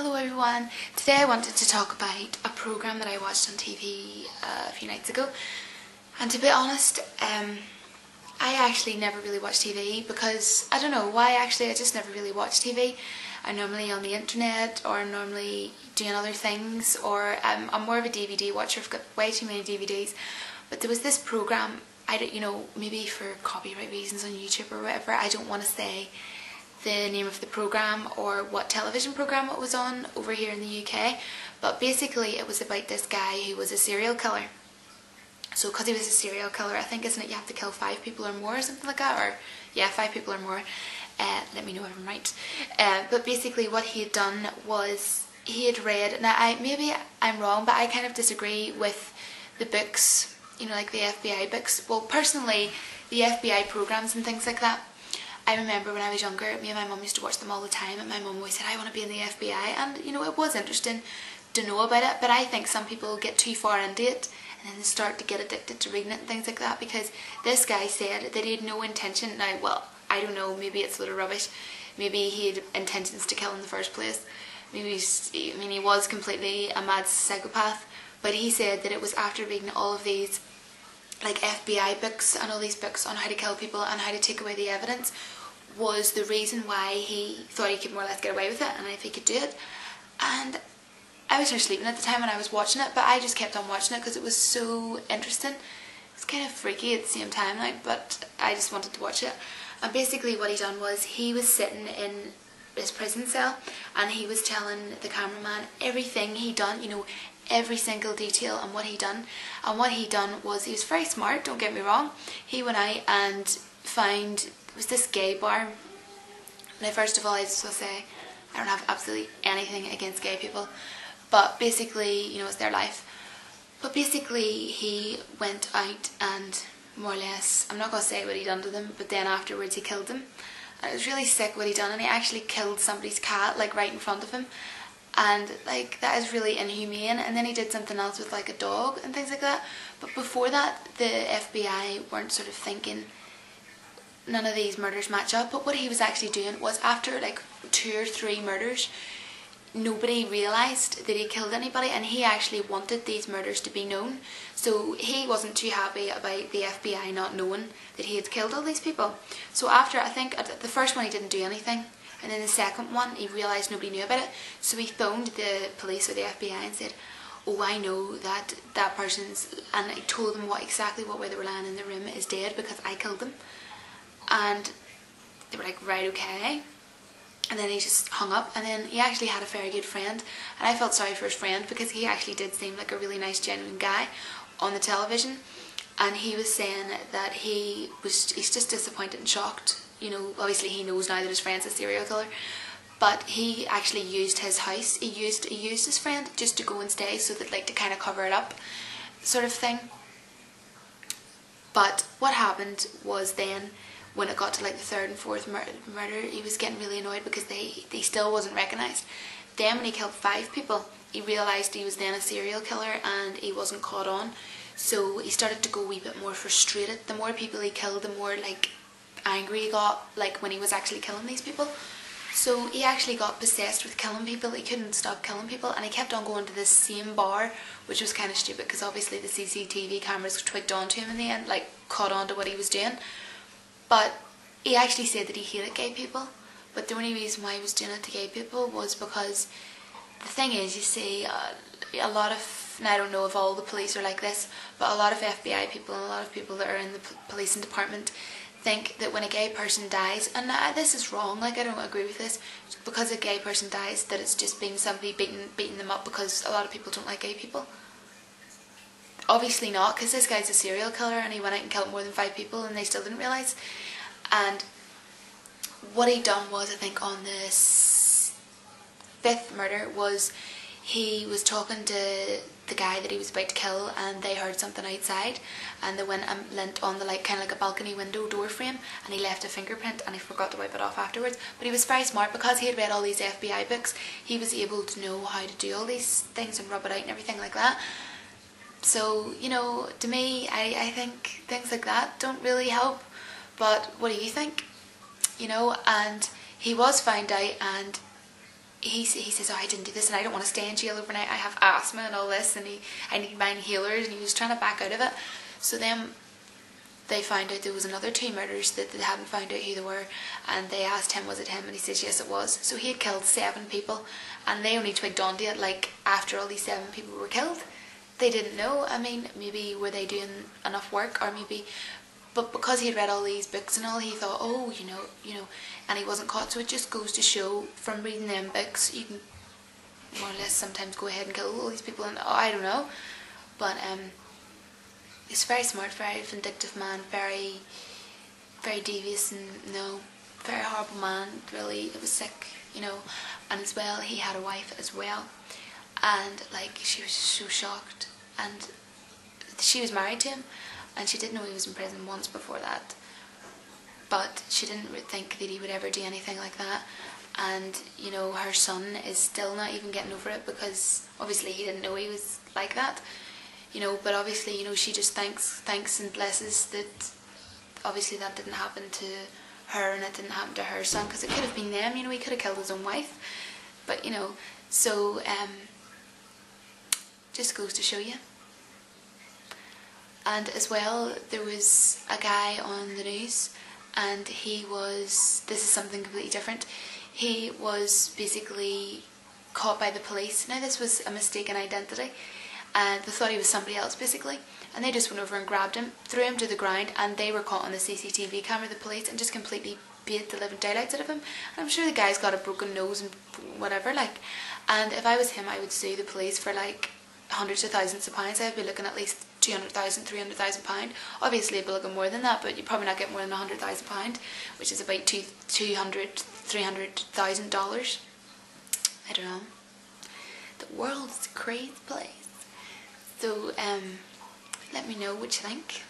Hello everyone, today I wanted to talk about a programme that I watched on TV a few nights ago, and to be honest, I actually never really watch TV because I don't know why. I just never really watch TV. I'm normally on the internet, or I'm normally doing other things, or I'm more of a DVD watcher. I've got way too many DVDs, but there was this programme, I don't, maybe for copyright reasons on YouTube or whatever, I don't want to say the name of the programme or what television programme it was on over here in the UK, but basically it was about this guy who was a serial killer. So because he was a serial killer, I think, isn't it, you have to kill 5 people or more or something like that, or yeah, 5 people or more. Let me know if I'm right. But basically what he had done was he had read, now maybe I'm wrong, but I kind of disagree with the books, like the FBI books. Well, personally, the FBI programmes and things like that, I remember when I was younger, me and my mum used to watch them all the time, and my mum always said, I want to be in the FBI, and it was interesting to know about it, but I think some people get too far into it and then they start to get addicted to reading it and things like that, because this guy said that he had no intention. Now, well, I don't know, maybe it's a little rubbish, maybe he had intentions to kill in the first place, maybe he was completely a mad psychopath, but he said that it was after reading all of these like FBI books and all these books on how to kill people and how to take away the evidence was the reason why he thought he could more or less get away with it, and if he could do it. And I was here sleeping at the time when I was watching it, but I just kept on watching it because it was so interesting. It's kind of freaky at the same time, but I just wanted to watch it. And basically what he done was he was sitting in his prison cell and he was telling the cameraman everything he done, every single detail on what he done. And what he done was, he was very smart, don't get me wrong. He went out and found, it was this gay bar. Now, first of all, I just want to say I don't have absolutely anything against gay people, but basically, it's their life. But basically he went out and more or less, I'm not going to say what he done to them, but then afterwards he killed them. And it was really sick what he done, and he actually killed somebody's cat right in front of him. And that is really inhumane. And then he did something else with a dog and things like that. But before that, the FBI weren't sort of thinking none of these murders match up. But what he was actually doing was, after 2 or 3 murders, nobody realised that he killed anybody, and he actually wanted these murders to be known. So he wasn't too happy about the FBI not knowing that he had killed all these people. So after, I think, the first one he didn't do anything, and then the second one he realised nobody knew about it, so he phoned the police or the FBI and said, oh, I know that person's, and he told them exactly what way they were lying in the room is dead because I killed them. And they were like, right, okay. And then he just hung up, and then he actually had a very good friend, and I felt sorry for his friend because he actually did seem like a really nice, genuine guy on the television. And he was saying that he's just disappointed and shocked. Obviously he knows now that his friend's a serial killer, but he actually used his house, he used his friend just to go and stay, so that to kind of cover it up sort of thing. But what happened was, then when it got to the 3rd and 4th murder, he was getting really annoyed because they still wasn't recognised. Then when he killed 5 people, he realised he was then a serial killer and he wasn't caught on. So he started to go a wee bit more frustrated. The more people he killed, the more angry he got, when he was actually killing these people. So he actually got possessed with killing people. He couldn't stop killing people, and he kept on going to this same bar, which was kind of stupid because obviously the CCTV cameras twigged onto him in the end, caught on to what he was doing. But he actually said that he hated gay people, but the only reason why he was doing it to gay people was because the thing is, you see, a lot of, and I don't know if all the police are like this, but a lot of FBI people and a lot of people that are in the policing department think that when a gay person dies, and this is wrong, I don't agree with this, because a gay person dies, that it's just being somebody beating them up because a lot of people don't like gay people. Obviously not, because this guy's a serial killer and he went out and killed more than 5 people and they still didn't realise. And what he done was, I think on the 5th murder, was he was talking to the guy that he was about to kill, and they heard something outside, and they went and leant on the kind of a balcony window door frame, and he left a fingerprint, and he forgot to wipe it off afterwards. But he was very smart because he had read all these FBI books. He was able to know how to do all these things and rub it out and everything like that. So, to me, I think things like that don't really help. But what do you think? And he was found out, and he says, oh, I didn't do this and I don't want to stay in jail overnight, I have asthma and all this, and I need my inhalers, and he was trying to back out of it. So then they found out there was another 2 murders that they hadn't found out who they were, and they asked him, was it him, and he says yes it was. So he had killed 7 people, and they only twigged onto it like after all these 7 people were killed. They didn't know. I mean, maybe were they doing enough work, or maybe, but because he had read all these books and all, he thought, oh, you know, and he wasn't caught. So it just goes to show, from reading them books, you can more or less sometimes go ahead and kill all these people, and oh, I don't know, but he's very smart, very vindictive man, very, very devious, and very horrible man. Really, it was sick, you know. And as well, he had a wife as well, and like she was so shocked, and she was married to him, and she didn't know he was in prison once before that, but she didn't think that he would ever do anything like that. And you know, her son is still not even getting over it, because obviously he didn't know he was like that, you know. But obviously, you know, she just thanks and blesses that obviously that didn't happen to her, and it didn't happen to her son, because it could have been them, you know. He could have killed his own wife, but you know, so just goes to show you. And as well, there was a guy on the news, and this is something completely different. He was basically caught by the police. Now this was a mistaken identity, and they thought he was somebody else basically, and they just went over and grabbed him, threw him to the ground, and they were caught on the CCTV camera, the police, and just completely beat the living daylights out of him. And I'm sure the guy's got a broken nose and whatever, like, and if I was him, I would sue the police for like hundreds of thousands of pounds. I'd be looking at least 200,000, 300,000 pound. Obviously I'd be looking more than that, but you'd probably not get more than 100,000 pound, which is about $300,000. I don't know. The world is a crazy place. So let me know what you think.